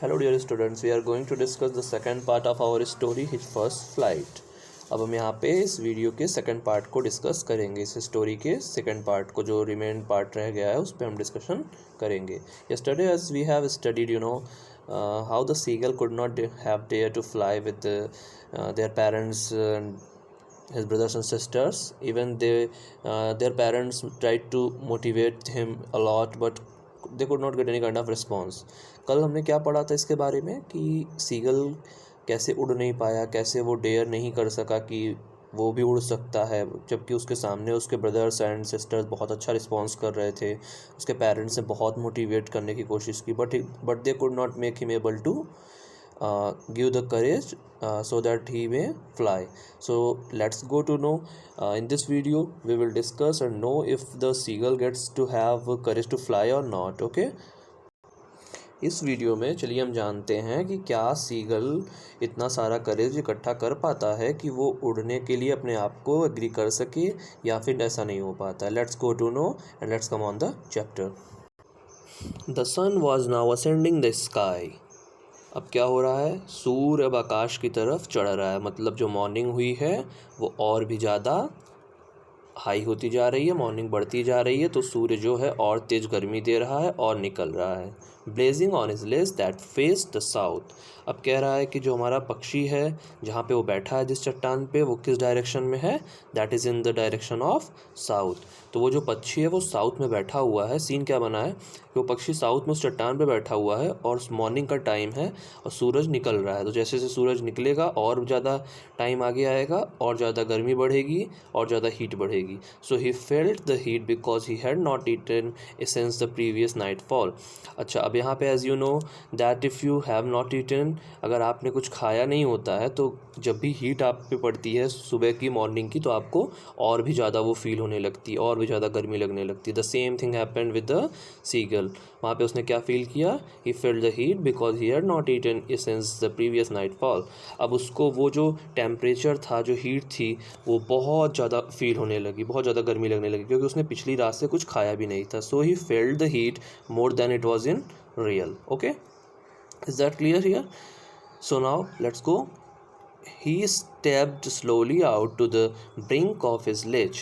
Hello dear students, we are going to discuss the second part of our story his first flight. अब हम यहाँ पे इस video के सेकंड पार्ट को डिस्कस करेंगे। इस स्टोरी के सेकंड पार्ट को, जो रिमेन पार्ट रह गया है, उस पर हम डिस्कशन करेंगे। Yesterday as we have studied, how the seagull could not have dared to fly with their parents and his brothers and sisters. Even their parents tried to motivate him a lot, but they could not get any kind of response. कल हमने क्या पढ़ा था इसके बारे में कि seagull कैसे उड़ नहीं पाया, कैसे वो डेयर नहीं कर सका कि वो भी उड़ सकता है, जबकि उसके सामने उसके ब्रदर्स एंड सिस्टर्स बहुत अच्छा रिस्पॉन्स कर रहे थे। उसके पेरेंट्स ने बहुत मोटिवेट करने की कोशिश की, but they could not make him able to give the courage so that he may fly. So let's go to know, in this video we will discuss and know if the seagull gets to have courage to fly or not. Okay, इस video में चलिए हम जानते हैं कि क्या seagull इतना सारा करेज इकट्ठा कर पाता है कि वो उड़ने के लिए अपने आप को एग्री कर सके, या फिर ऐसा नहीं हो पाता। Let's go to know and let's come on the chapter. The sun was now ascending the sky. अब क्या हो रहा है, सूर्य अब आकाश की तरफ चढ़ रहा है। मतलब जो मॉर्निंग हुई है वो और भी ज़्यादा हाई होती जा रही है, मॉर्निंग बढ़ती जा रही है, तो सूर्य जो है और तेज़ गर्मी दे रहा है और निकल रहा है। Blazing on his less that face the south. अब कह रहा है कि जो हमारा पक्षी है, जहाँ पे वो बैठा है जिस चट्टान पे, वो किस डायरेक्शन में है, that is in the direction of south. तो वो जो पक्षी है वो साउथ में बैठा हुआ है। सीन क्या बना है कि वो पक्षी साउथ में उस चट्टान पे बैठा हुआ है और मॉर्निंग का टाइम है और सूरज निकल रहा है। तो जैसे जैसे सूरज निकलेगा और ज़्यादा टाइम आगे आएगा और ज़्यादा गर्मी बढ़ेगी और ज़्यादा हीट बढ़ेगी। So he felt the heat because he had not eaten since the previous nightfall. अच्छा, अब यहाँ पे as you know that if you have not eaten, अगर आपने कुछ खाया नहीं होता है तो जब भी हीट आप पे पड़ती है सुबह की, मॉर्निंग की, तो आपको और भी ज़्यादा वो फील होने लगती है, और भी ज़्यादा गर्मी लगने लगती है। The same thing happened with the seagull. वहाँ पे उसने क्या फील किया, he felt the heat because he had not eaten since the previous nightfall. अब उसको वो जो टेम्परेचर था, जो हीट थी, वो बहुत ज़्यादा फील होने लगी, बहुत ज़्यादा गर्मी लगने लगी, क्योंकि उसने पिछली रात से कुछ खाया भी नहीं था। So he felt the heat more than it was in real. Okay, is that clear here? So now let's go. He stepped slowly out to the brink of his ledge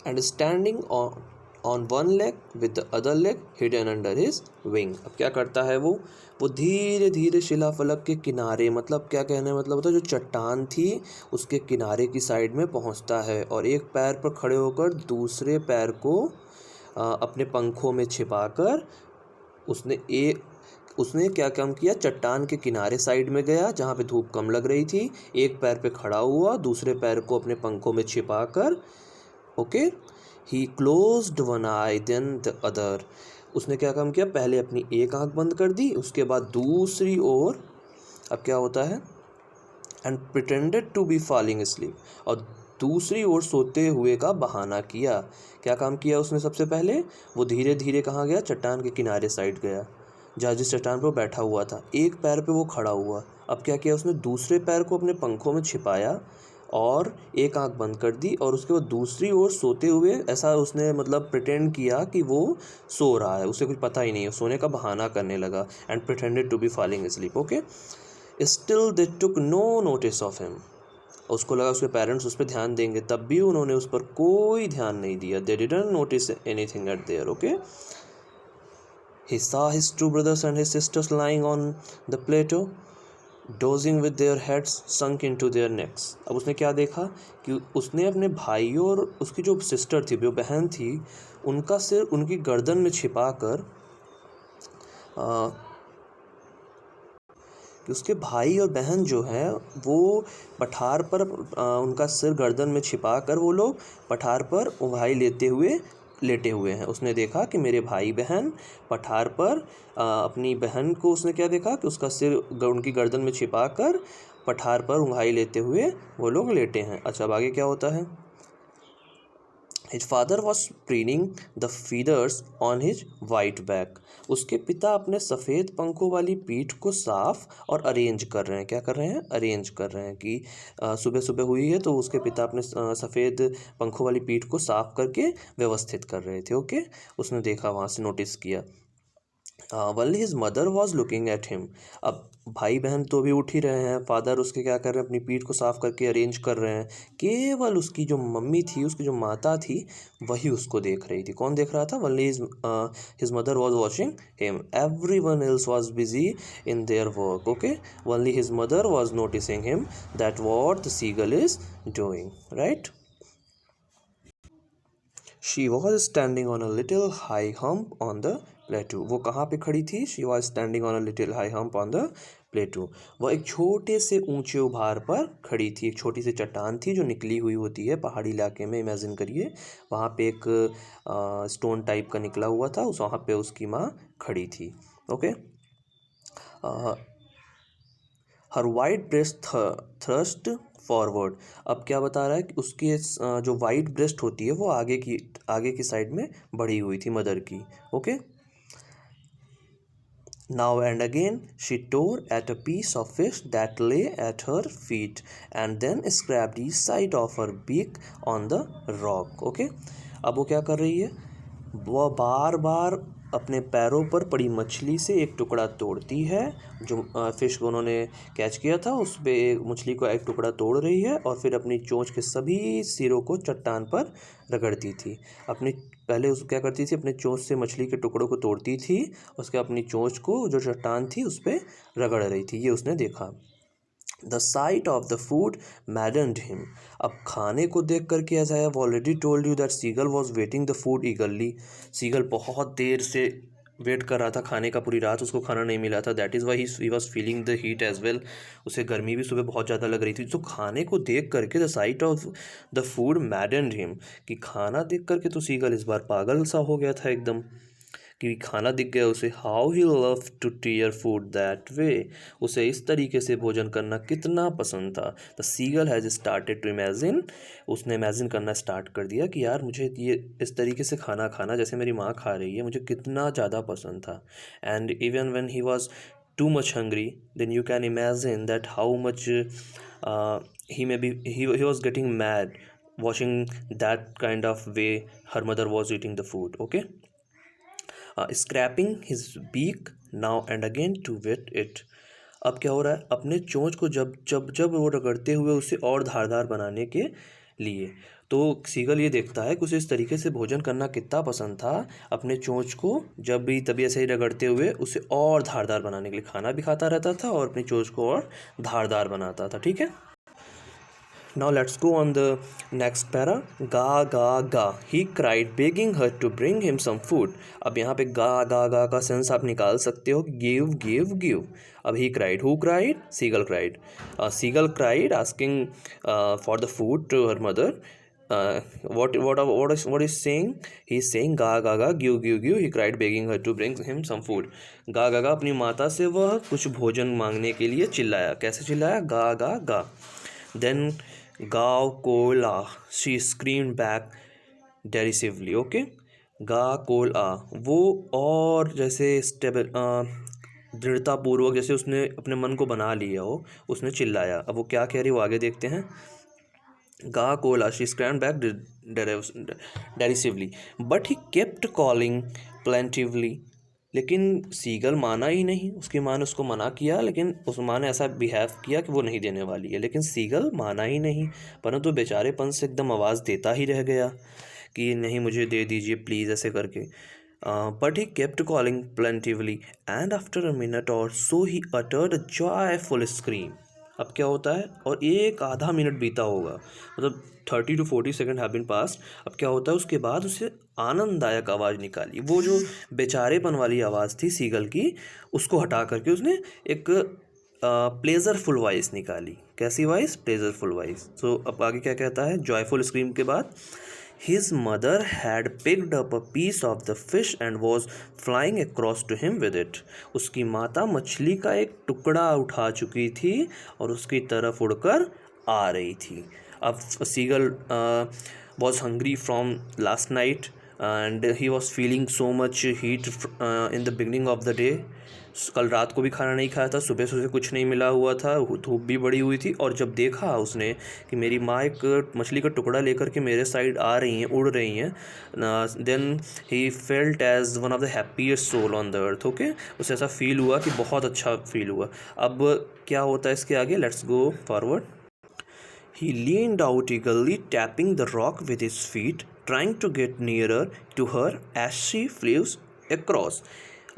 and standing on one leg with the other leg hidden under his wing. अब क्या करता है वो धीरे धीरे शिलाफलक के किनारे, मतलब क्या कहने मतलब होता है, जो चट्टान थी उसके किनारे की साइड में पहुंचता है और एक पैर पर खड़े होकर दूसरे पैर को अपने पंखों में छिपाकर उसने क्या काम किया, चट्टान के किनारे साइड में गया जहाँ पे धूप कम लग रही थी, एक पैर पे खड़ा हुआ, दूसरे पैर को अपने पंखों में छिपाकर। Okay, he closed one eye then the other. उसने क्या काम किया, पहले अपनी एक आंख बंद कर दी, उसके बाद दूसरी ओर। अब क्या होता है, and pretended to be falling sleep, और दूसरी ओर सोते हुए का बहाना किया। क्या काम किया उसने, सबसे पहले वो धीरे धीरे कहाँ गया, चट्टान के किनारे साइड गया, जहाँ जिस चट्टान पर बैठा हुआ था, एक पैर पे वो खड़ा हुआ। अब क्या किया उसने, दूसरे पैर को अपने पंखों में छिपाया और एक आंख बंद कर दी, और उसके बाद दूसरी ओर सोते हुए, ऐसा उसने मतलब प्रिटेंड किया कि वो सो रहा है, उसे कुछ पता ही नहीं है, सोने का बहाना करने लगा। And pretended to be falling sleep. Okay, still they took no notice of him. उसको लगा उसके पेरेंट्स उस पर ध्यान देंगे, तब भी उन्होंने उस पर कोई ध्यान नहीं दिया। They didn't notice anything at there. Okay, he saw his two brothers and his sisters lying on the plateau, dozing with their heads sunk into their necks. अब उसने क्या देखा कि उसने अपने भाई और उसकी जो सिस्टर थी, जो बहन थी, उनका सिर उनकी गर्दन में छिपा कर, कि उसके भाई और बहन जो है वो पठार पर, उनका सिर गर्दन में छिपा कर वो लोग पठार पर उंघाई लेटे हुए हैं। उसने देखा कि मेरे भाई बहन पठार पर, अपनी बहन को उसने क्या देखा कि उसका सिर उनकी गर्दन में छिपा कर पठार पर उंघाई लेते हुए वो लोग लेटे हैं। अच्छा, अब आगे क्या होता है, His father was preening the feathers on his white back. उसके पिता अपने सफ़ेद पंखों वाली पीठ को साफ और अरेंज कर रहे हैं। क्या कर रहे हैं, अरेंज कर रहे हैं कि सुबह सुबह हुई है तो उसके पिता अपने सफ़ेद पंखों वाली पीठ को साफ करके व्यवस्थित कर रहे थे। ओके, उसने देखा, वहाँ से नोटिस किया। Only his mother was looking at him. अब भाई बहन तो भी उठ ही रहे हैं, फादर उसके क्या कर रहे हैं, अपनी पीठ को साफ करके अरेंज कर रहे हैं। केवल उसकी जो मम्मी थी, उसकी जो माता थी, वही उसको देख रही थी। कौन देख रहा था? Only his mother was watching him. Everyone else was busy in their work. Okay, only his mother was noticing him, that what the seagull is doing, right? She was standing on a little high hump on the plateau. वो कहाँ पे खड़ी थी? She was standing on a little high hump on the plateau. वो एक छोटे से ऊंचे उभार पर खड़ी थी। एक छोटी सी चट्टान थी जो निकली हुई होती है पहाड़ी इलाके में। इमेजिन करिए, वहाँ पे एक स्टोन टाइप का निकला हुआ था, उस वहाँ पे उसकी माँ खड़ी थी। ओके, हर वाइट ब्रेस्ट थ्रस्ट फॉरवर्ड। अब क्या बता रहा है कि उसकी जो वाइट ब्रेस्ट होती है वो आगे की साइड में बढ़ी हुई थी मदर की। Okay, now and again she tore at a piece of fish that lay at her feet and then scraped each side of her beak on the rock. Okay, अब वो क्या कर रही है? वह बार बार अपने पैरों पर पड़ी मछली से एक टुकड़ा तोड़ती है। जो फिश को उन्होंने कैच किया था, उस पे मछली को एक टुकड़ा तोड़ रही है और फिर अपनी चोंच के सभी सिरों को चट्टान पर रगड़ती थी। पहले उस क्या करती थी? अपने चोंच से मछली के टुकड़ों को तोड़ती थी, उसके अपनी चोंच को जो चट्टान थी उस पर रगड़ रही थी। ये उसने देखा। The sight of the food maddened him. अब खाने को देख करके, as I have already told you that seagull was waiting the food eagerly. Seagull बहुत देर से वेट कर रहा था खाने का, पूरी रात उसको खाना नहीं मिला था। That is why he was feeling the heat as well. उसे गर्मी भी सुबह बहुत ज़्यादा लग रही थी। तो खाने को देख करके the sight of the food maddened him, कि खाना देख करके तो सीगल इस बार पागल सा हो गया था एकदम, कि खाना दिख गया उसे। How he love to tear food that way. उसे इस तरीके से भोजन करना कितना पसंद था। The seagull has started to imagine. उसने इमेजिन करना स्टार्ट कर दिया कि यार मुझे ये इस तरीके से खाना खाना जैसे मेरी माँ खा रही है, मुझे कितना ज़्यादा पसंद था। And even when he was too much hungry, then you can imagine that how much he was getting mad watching that kind of way her mother was eating the food. Okay, scraping his beak now and again to whet it. अब क्या हो रहा है? अपने चोंच को जब जब जब वो रगड़ते हुए उसे और धारदार बनाने के लिए। तो सीगल ये देखता है कि उसे इस तरीके से भोजन करना कितना पसंद था। अपने चोंच को जब भी तभी ऐसे ही रगड़ते हुए उसे और धारदार बनाने के लिए खाना भी खाता रहता था और अपनी चोंच को और धारदार बनाता था। ठीक है, now let's go on the next para. Ga ga ga, he cried begging her to bring him some food. अब यहाँ पे गा गा गा का सेंस आप निकाल सकते हो, give give give. अब he cried, who cried? Seagull cried. Seagull cried asking for the food to her mother. What is saying? He is saying ga ga ga, give give give. He cried begging her to bring him some food. गा ga गा, अपनी माता से वह कुछ भोजन मांगने के लिए चिल्लाया। कैसे चिल्लाया? गा गा गा। Then गाव कोल आ, she screamed back derisively. Okay, गा कोल आ, वो और जैसे स्टेबल दृढ़तापूर्वक, जैसे उसने अपने मन को बना लिया हो, उसने चिल्लाया। अब वो क्या कह रही है वो आगे देखते हैं। गा कोला, she screamed back derisively but he kept calling plaintively. लेकिन सीगल माना ही नहीं। उसकी माँ ने उसको मना किया, लेकिन उस माँ ने ऐसा बिहेव किया कि वो नहीं देने वाली है, लेकिन सीगल माना ही नहीं, परंतु बेचारेपन से एकदम आवाज़ देता ही रह गया कि नहीं, मुझे दे दीजिए प्लीज़, ऐसे करके। But he kept calling plaintively and after a minute और so he uttered a joyful scream. अब क्या होता है? और एक आधा मिनट बीता होगा, मतलब 30 to 40 second have been passed. अब क्या होता है? उसके बाद उसे आनंददायक आवाज़ निकाली। वो जो बेचारेपन वाली आवाज़ थी सीगल की, उसको हटा करके उसने एक प्लेजरफुल वॉइस निकाली। कैसी वॉइस? Pleasureful voice. सो अब आगे क्या कहता है? जॉयफुल स्क्रीम के बाद His mother had picked up a piece of the fish and was flying across to him with it. उसकी माता मछली का एक टुकड़ा उठा चुकी थी और उसकी तरफ उड़कर आ रही थी। अब seagull was hungry from last night and he was feeling so much heat in the beginning of the day. कल रात को भी खाना नहीं खाया था, सुबह से कुछ नहीं मिला हुआ था, धूप भी बड़ी हुई थी, और जब देखा उसने कि मेरी माँ एक मछली का टुकड़ा लेकर के मेरे साइड आ रही हैं, उड़ रही हैं, then he felt as one of the happiest soul on the earth. Okay, उसे ऐसा फील हुआ कि बहुत अच्छा फील हुआ। अब क्या होता है इसके आगे, let's go forward. He leaned out eagerly, tapping the rock with his feet, trying to get nearer to her as she flew across.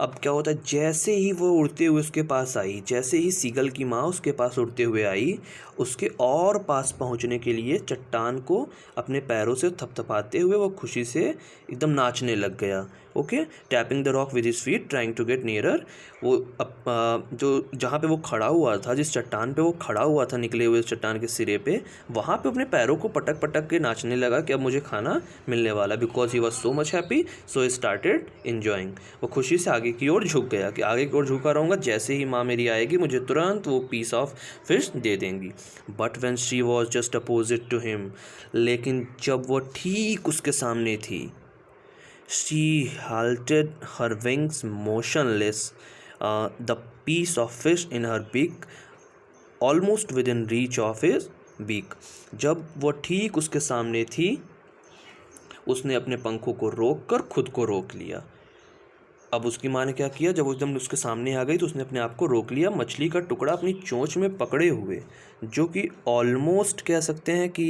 अब क्या होता है, जैसे ही वो उड़ते हुए उसके पास आई, जैसे ही सीगल की माँ उसके पास उड़ते हुए आई, उसके और पास पहुंचने के लिए चट्टान को अपने पैरों से थपथपाते हुए वो खुशी से एकदम नाचने लग गया। Okay, tapping the rock with his feet, trying to get nearer. वो जो जहाँ पे वो खड़ा हुआ था, जिस चट्टान पे वो खड़ा हुआ था निकले हुए चट्टान के सिरे पे, वहाँ पे अपने पैरों को पटक पटक के नाचने लगा कि अब मुझे खाना मिलने वाला, because he was so much happy, so he started enjoying. वो खुशी से आगे की ओर झुक गया कि आगे की ओर झुका रहूँगा, जैसे ही माँ मेरी आएगी मुझे तुरंत वो पीस ऑफ फिश दे देंगी। But when she was just opposite to him, लेकिन जब वो ठीक उसके सामने थी, she halted her wings motionless, the piece of fish in her beak almost within reach of his beak. जब वो ठीक उसके सामने थी, उसने अपने पंखों को रोक कर खुद को रोक लिया। अब उसकी माँ ने क्या किया, जब वो एकदम उसके सामने आ गई तो उसने अपने आप को रोक लिया, मछली का टुकड़ा अपनी चोंच में पकड़े हुए, जो कि ऑलमोस्ट कह सकते हैं कि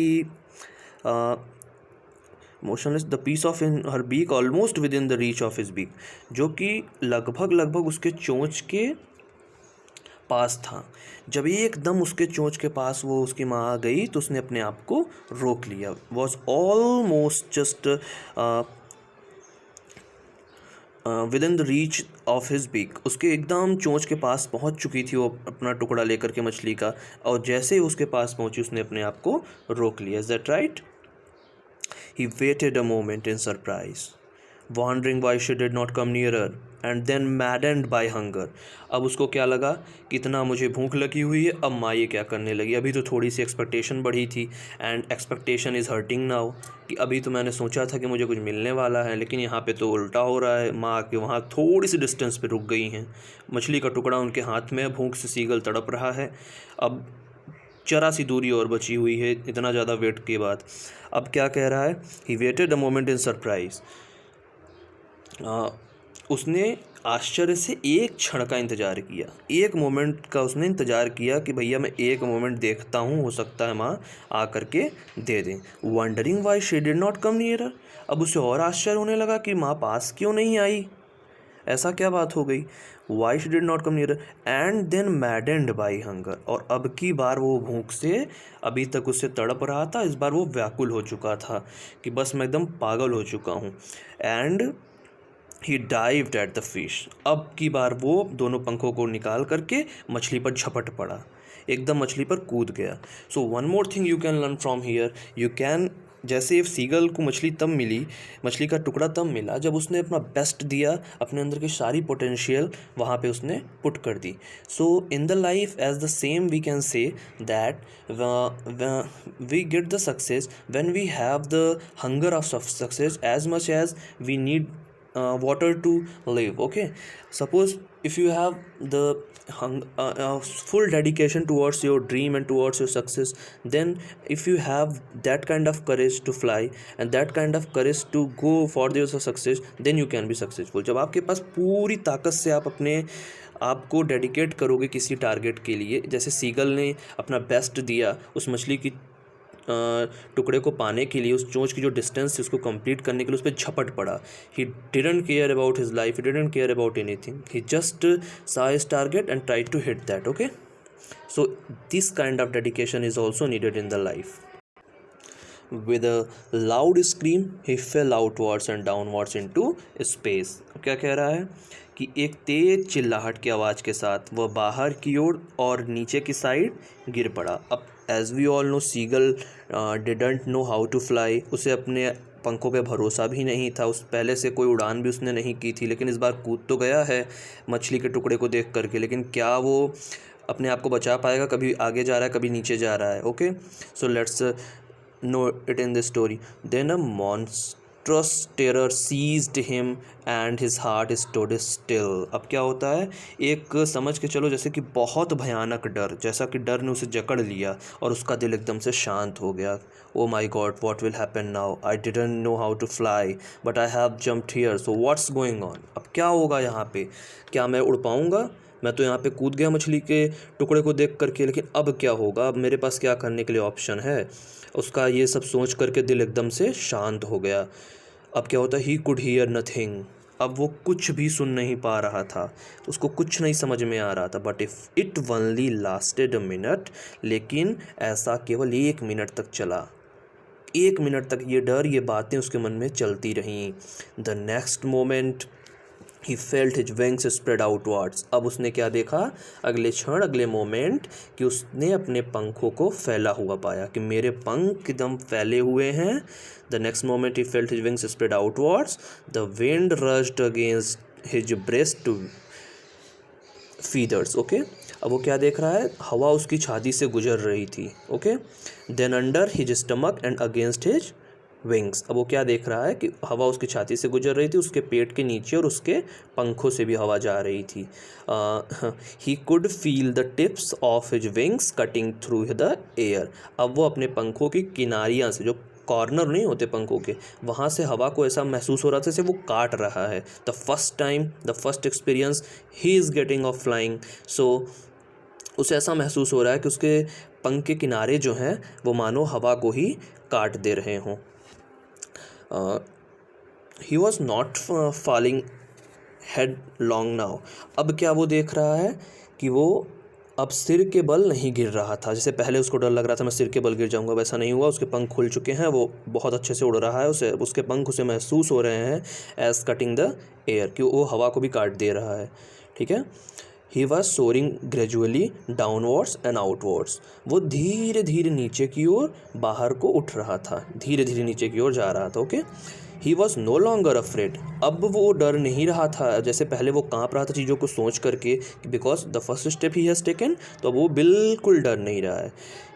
motionless, the piece of in her beak almost within the reach of his beak, जो कि लगभग उसके चोंच के पास था। जब एकदम उसके चोंच के पास वो उसकी माँ आ गई तो उसने अपने आप को रोक लिया। Was almost just within the reach of his beak, उसके एकदम चोंच के पास पहुंच चुकी थी वो अपना टुकड़ा लेकर के मछली का, और जैसे ही उसके पास पहुंची उसने अपने आप को रोक लिया। Is that right? He waited a moment in surprise, wondering why she did not come nearer, and then maddened by hunger. अब उसको क्या लगा कि इतना मुझे भूख लगी हुई है, अब माँ ये क्या करने लगी। अभी तो थोड़ी सी एक्सपेक्टेशन बढ़ी थी, and expectation is hurting now, कि अभी तो मैंने सोचा था कि मुझे कुछ मिलने वाला है, लेकिन यहाँ पे तो उल्टा हो रहा है। माँ के वहाँ थोड़ी सी डिस्टेंस पे रुक गई हैं, मछली का टुकड़ा उनके हाथ में, भूख से सीगल तड़प रहा है। अब जरा सी दूरी और बची हुई है इतना ज़्यादा वेट के बाद। अब क्या कह रहा है, he waited a moment in surprise, उसने आश्चर्य से एक क्षण का इंतज़ार किया, एक मोमेंट का उसने इंतज़ार किया कि भैया मैं एक मोमेंट देखता हूँ, हो सकता है माँ आ करके दे दें। Wondering why she did not come nearer, अब उसे और आश्चर्य होने लगा कि माँ पास क्यों नहीं आई, ऐसा क्या बात हो गई। Why she did not come near, and then maddened by hunger, और अब की बार वो भूख से, अभी तक उससे तड़प रहा था, इस बार वो व्याकुल हो चुका था कि बस मैं एकदम पागल हो चुका हूँ। And he dived at the fish, अब की बार वो दोनों पंखों को निकाल करके मछली पर झपट पड़ा, एकदम मछली पर कूद गया। So one more thing you can learn from here, you can, जैसे सीगल को मछली तब मिली, मछली का टुकड़ा तब मिला जब उसने अपना बेस्ट दिया, अपने अंदर की सारी पोटेंशियल वहाँ पे उसने पुट कर दी। So in the life as the same we can say that we get the success when we have the hunger of success as much as we need water to live. Okay, suppose if you have the full dedication towards your dream and towards your success, then if you have that kind of courage to fly and that kind of courage to go for your success, then you can be successful. जब आपके पास पूरी ताकत से आप अपने आपको dedicate करोगे किसी टारगेट के लिए, जैसे सीगल ने अपना बेस्ट दिया उस मछली की टुकड़े को पाने के लिए, उस चोंच की जो डिस्टेंस थी उसको कंप्लीट करने के लिए उस पर झपट पड़ा। He didn't care about his life, he didn't care about anything, he just saw his target and tried to hit that. Okay, so this kind of dedication is also needed in the life. With a loud scream he fell outwards and downwards into space. क्या कह रहा है कि एक तेज चिल्लाहट की आवाज़ के साथ वह बाहर की ओर और नीचे की साइड गिर पड़ा। अब as we all know, seagull didn't know how to fly, उसे अपने पंखों पे भरोसा भी नहीं था, उस पहले से कोई उड़ान भी उसने नहीं की थी, लेकिन इस बार कूद तो गया है मछली के टुकड़े को देख करके, लेकिन क्या वो अपने आप को बचा पाएगा, कभी आगे जा रहा है कभी नीचे जा रहा है। Okay, so let's know it in this story. Then a monstrous terror seized him and his heart stood still. अब क्या होता है, एक समझ के चलो जैसे कि बहुत भयानक डर, जैसा कि डर ने उसे जकड़ लिया और उसका दिल एकदम से शांत हो गया. Oh my God, what will happen now? I didn't know how to fly, but I have jumped here. So what's going on? अब क्या होगा यहाँ पे, क्या मैं उड़ पाऊँगा? मैं तो यहाँ पे कूद गया मछली के टुकड़े को देख करके, लेकिन अब क्या होगा, अब मेरे पास क्या करने के लिए ऑप्शन है? उसका ये सब सोच करके दिल एकदम से शांत हो गया. अब क्या होता है, ही कुड हियर नथिंग. अब वो कुछ भी सुन नहीं पा रहा था, उसको कुछ नहीं समझ में आ रहा था. But if it only lasted a minute, लेकिन ऐसा केवल 1 मिनट तक चला. 1 मिनट तक ये डर, ये बातें उसके मन में चलती रहीं. The next moment he felt his wings spread outwards. अब उसने क्या देखा, अगले क्षण, अगले मोमेंट, कि उसने अपने पंखों को फैला हुआ पाया, कि मेरे पंख एकदम फैले हुए हैं. The next moment he felt his wings spread outwards. The wind rushed against his breast to feathers. Okay, अब वो क्या देख रहा है, हवा उसकी छाती से गुजर रही थी. Okay, then under his stomach and against his wings. अब वो क्या देख रहा है कि हवा उसकी छाती से गुजर रही थी, उसके पेट के नीचे और उसके पंखों से भी हवा जा रही थी. He could feel the tips of his wings cutting through the air. अब वो अपने पंखों की किनारियाँ से, जो कॉर्नर नहीं होते पंखों के, वहाँ से हवा को ऐसा महसूस हो रहा था जैसे वो काट रहा है. The first time, the first experience he is getting of flying. So उसे ऐसा महसूस हो रहा है कि उसके पंख के किनारे जो हैं वो मानो हवा को ही काट दे रहे हों. He was not falling head long now. अब क्या वो देख रहा है कि वो अब सिर के बल नहीं गिर रहा था. जैसे पहले उसको डर लग रहा था मैं सिर के बल गिर जाऊंगा, वैसा नहीं हुआ. उसके पंख खुल चुके हैं, वो बहुत अच्छे से उड़ रहा है. उसके पंख उसे महसूस हो रहे हैं एज कटिंग द एयर, कि वो हवा को भी काट दे रहा है. ठीक है. He was soaring gradually downwards and outwards. वो धीरे धीरे नीचे की ओर बाहर को उठ रहा था, धीरे धीरे नीचे की ओर जा रहा था. Okay, he was no longer afraid. अब वो डर नहीं रहा था, जैसे पहले वो काँप रहा था चीज़ों को सोच करके, because the first step he has taken. तो अब वो बिल्कुल डर नहीं रहा है.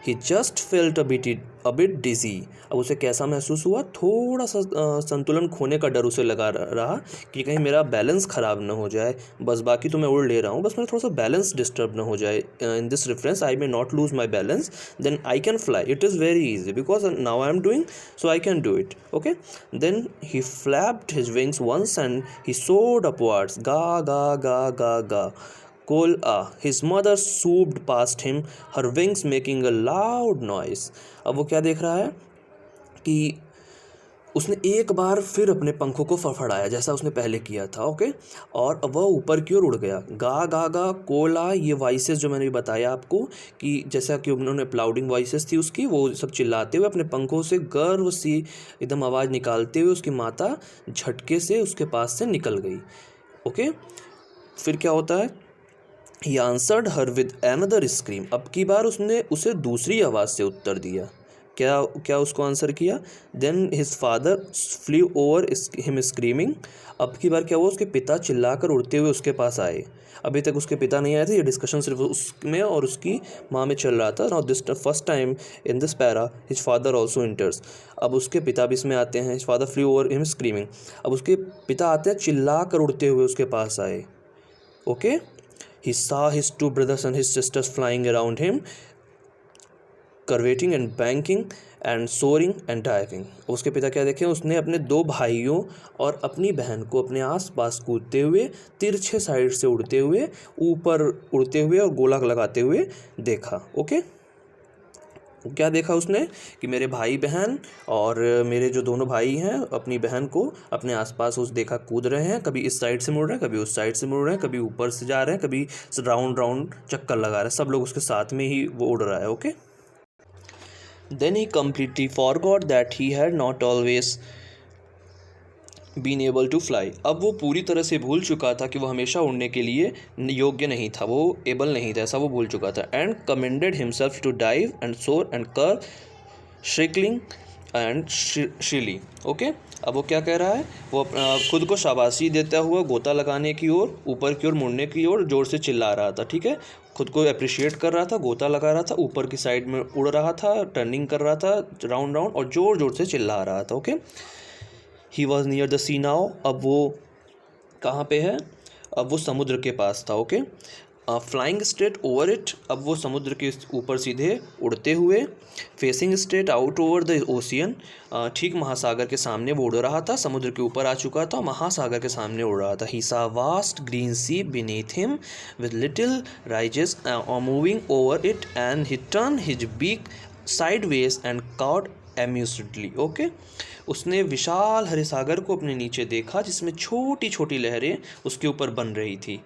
ही जस्ट फेल्ट अ बिट डिजी. अब उसे कैसा महसूस हुआ, थोड़ा सा संतुलन खोने का डर उसे लगा रहा कि कहीं मेरा बैलेंस ख़राब ना हो जाए. बस बाकी तो मैं उड़ ले रहा हूँ, बस मेरा थोड़ा सा बैलेंस डिस्टर्ब ना हो जाए. In this reference I may not lose my balance, then I can fly. It is very easy because now I am doing, so I can do it. Okay, then he flapped his wings once and he soared upwards. Ga, ga, ga, ga, ga. Kola. His mother swooped past him, her wings making a loud noise. अब वो क्या देख रहा है कि उसने एक बार फिर अपने पंखों को फड़फड़ाया जैसा उसने पहले किया था. ओके, और वह ऊपर की ओर उड़ गया. गा गा गा कोला, ये वॉइसेस जो मैंने बताया आपको कि जैसा कि उन्होंने प्लाउडिंग वॉइसेस थी उसकी, वो सब चिल्लाते हुए अपने पंखों से गर्व सी एकदम आवाज़ निकालते हुए उसकी माता झटके से उसके पास से निकल गई. ओके, फिर क्या होता है, he answered her with another scream. अब की बार उसने उसे दूसरी आवाज़ से उत्तर दिया. क्या क्या उसको आंसर किया, then his father flew over him screaming. अब की बार क्या हुआ, उसके पिता चिल्लाकर उड़ते हुए उसके पास आए. अभी तक उसके पिता नहीं आए थे, ये डिस्कशन सिर्फ उसमें और उसकी माँ में चल रहा था. Now this first time in this para his father also enters. अब उसके पिता भी इसमें आते हैं. His father flew over him screaming. अब उसके पिता आते हैं, चिल्ला कर उड़ते हुए उसके पास आए. Okay, he saw his 2 brothers and his sisters flying around him, curvating and banking and soaring and diving. उसके पिता क्या देखे, उसने अपने 2 भाइयों और अपनी बहन को अपने आसपास कूदते हुए, तिरछे साइड से उड़ते हुए, ऊपर उड़ते हुए और गोला लगाते हुए देखा. ओके, क्या देखा उसने कि मेरे भाई बहन और मेरे जो दोनों भाई हैं अपनी बहन को अपने आसपास उस देखा कूद रहे हैं. कभी इस साइड से मुड़ रहे हैं, कभी उस साइड से मुड़ रहे हैं, कभी ऊपर से जा रहे हैं, कभी राउंड राउंड चक्कर लगा रहे हैं. सब लोग उसके साथ में ही वो उड़ रहा है. Okay, then he completely forgot that he had not always been able to fly. अब वो पूरी तरह से भूल चुका था कि वो हमेशा उड़ने के लिए योग्य नहीं था, वो एबल नहीं था, ऐसा वो भूल चुका था. And commanded himself to dive and soar and curve shrieking and Shili. Okay, अब वो क्या कह रहा है, वो खुद को शाबाशी देता हुआ गोता लगाने की ओर, ऊपर की ओर मुड़ने की ओर जोर से चिल्ला रहा था. ठीक है, खुद को अप्रिशिएट कर रहा था, गोता लगा रहा था, ऊपर की साइड में उड़ रहा था, टर्निंग कर रहा था राउंड राउंड और ज़ोर ज़ोर से चिल्ला रहा था. Okay, he was near the sea now, अब वो कहाँ पे है, अब वो समुद्र के पास था। Okay, flying straight over it, अब वो समुद्र के ऊपर सीधे उड़ते हुए। Facing straight out over the ocean, ठीक महासागर के सामने वो उड़ रहा था, समुद्र के ऊपर आ चुका था, महासागर के सामने उड़ रहा था। He saw vast green sea beneath him with little rises moving over it and he turn his beak sideways and cawed amusedly. Okay, उसने विशाल हरे सागर को अपने नीचे देखा जिसमें छोटी छोटी लहरें उसके ऊपर बन रही थी।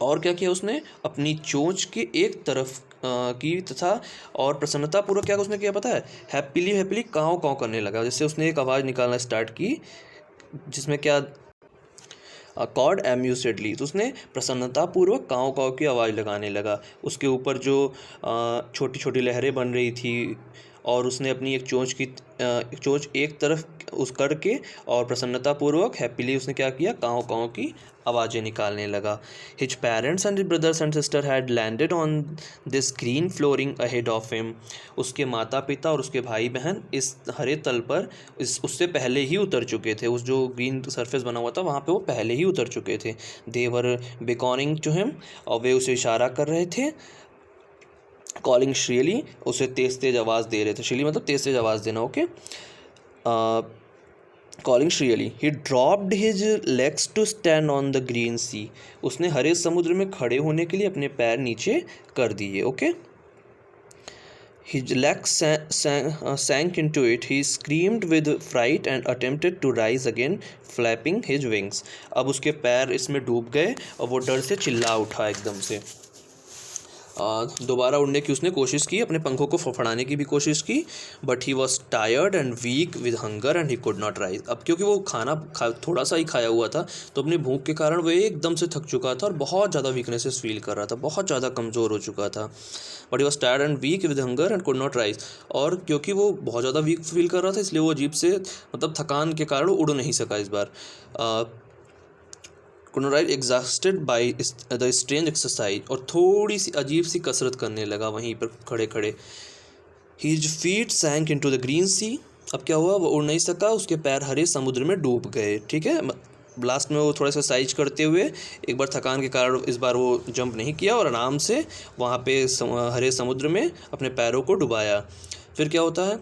और क्या किया उसने, अपनी चोंच के एक तरफ की तथा और प्रसन्नतापूर्वक क्या उसने किया पता है, हैप्पीली हैप्पीली काँव काँव करने लगा। जैसे उसने एक आवाज़ निकालना स्टार्ट की जिसमें क्या, कॉड एम्यूसेडली, तो उसने प्रसन्नतापूर्वक काँव काँव की आवाज़ लगाने लगा। उसके ऊपर जो छोटी छोटी लहरें बन रही थी और उसने अपनी एक चोंच एक तरफ उस करके और प्रसन्नतापूर्वक हैप्पीली उसने क्या किया, काँव काँव की आवाज़ें निकालने लगा। His parents and brothers and sister had landed on this green flooring ahead of him, उसके माता पिता और उसके भाई बहन इस हरे तल पर उससे पहले ही उतर चुके थे। उस जो ग्रीन सरफेस बना हुआ था वहाँ पे वो पहले ही उतर चुके थे। दे वर बिकॉनिंग टू हिम, और वे उसे इशारा कर रहे थे। कॉलिंग श्रीली, उसे तेज़ तेज़ आवाज़ दे रहे थे। श्रीली मतलब तेज़ तेज़ आवाज़ देना। Okay, calling shrilly. He dropped his legs to stand on the green sea, उसने हरे समुद्र में खड़े होने के लिए अपने पैर नीचे कर दिए। Okay, his legs sank into it. He screamed with fright and attempted to rise again, flapping his wings. अब उसके पैर इसमें डूब गए और वो डर से चिल्ला उठा एकदम से। दोबारा उड़ने की उसने कोशिश की, अपने पंखों को फड़फड़ाने की भी कोशिश की, but he was tired and weak with hunger and he could not rise. अब क्योंकि वो थोड़ा सा ही खाया हुआ था तो अपनी भूख के कारण वो एकदम से थक चुका था और बहुत ज़्यादा वीकनेसेस फील कर रहा था, बहुत ज़्यादा कमज़ोर हो चुका था। But he was tired and weak with hunger and could not rise, और क्योंकि वो बहुत ज़्यादा वीक फील कर रहा था इसलिए वो अजीब से मतलब थकान के कारण उड़ नहीं सका इस बार। कुनराइव exhausted by the strange exercise, और थोड़ी सी अजीब सी कसरत करने लगा वहीं पर खड़े खड़े। His feet sank into the green sea, अब क्या हुआ, वो उड़ नहीं सका, उसके पैर हरे समुद्र में डूब गए। ठीक है, लास्ट में वो थोड़ा सा एक्सरसाइज करते हुए एक बार थकान के कारण इस बार वो जंप नहीं किया और आराम से वहाँ पे हरे समुद्र में अपने पैरों को डुबाया। फिर क्या होता है,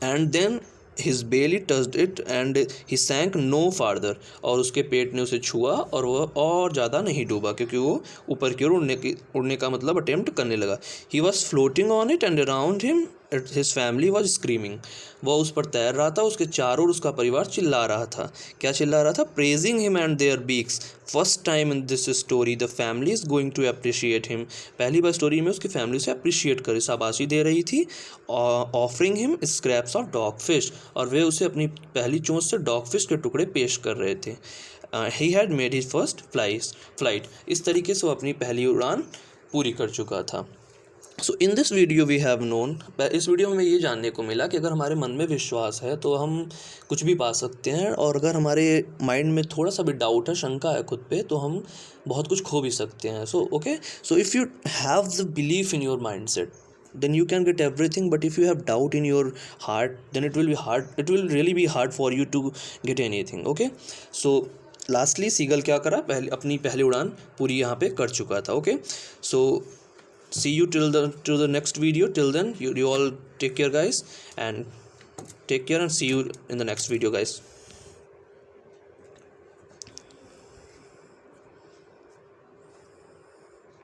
and then his belly touched it and he sank no farther, और उसके पेट ने उसे छुआ और वह और ज़्यादा नहीं डूबा क्योंकि वो ऊपर की ओर उड़ने का मतलब अटेम्प्ट करने लगा। he was floating on it and around him his family was screaming, वह उस पर तैर रहा था, उसके चारों ओर उसका परिवार चिल्ला रहा था। क्या चिल्ला रहा था, praising him and their beaks, first time in this story the family is going to appreciate him, पहली बार स्टोरी में उसकी फैमिली उसे अप्रिशिएट करे, शाबाशी दे रही थी। Offering him scraps of dog fish, और वे उसे अपनी पहली चोंच से डॉग फिश के टुकड़े पेश कर रहे थे। He had made his first flight, इस तरीके से वो अपनी पहली उड़ान पूरी कर चुका था। So in this video we have known, इस वीडियो में ये जानने को मिला कि अगर हमारे मन में विश्वास है तो हम कुछ भी पा सकते हैं, और अगर हमारे माइंड में थोड़ा सा भी डाउट है, शंका है खुद पे, तो हम बहुत कुछ खो भी सकते हैं। So okay, so if you have the belief in your mind set then you can get everything, but if you have doubt in your heart then it will really be hard for you to get anything. Okay, so lastly seagull क्या करा, अपनी पहली उड़ान पूरी यहाँ पे कर चुका था। Okay, so see you till the next video. Till then you all take care guys, and take care and see you in the next video guys.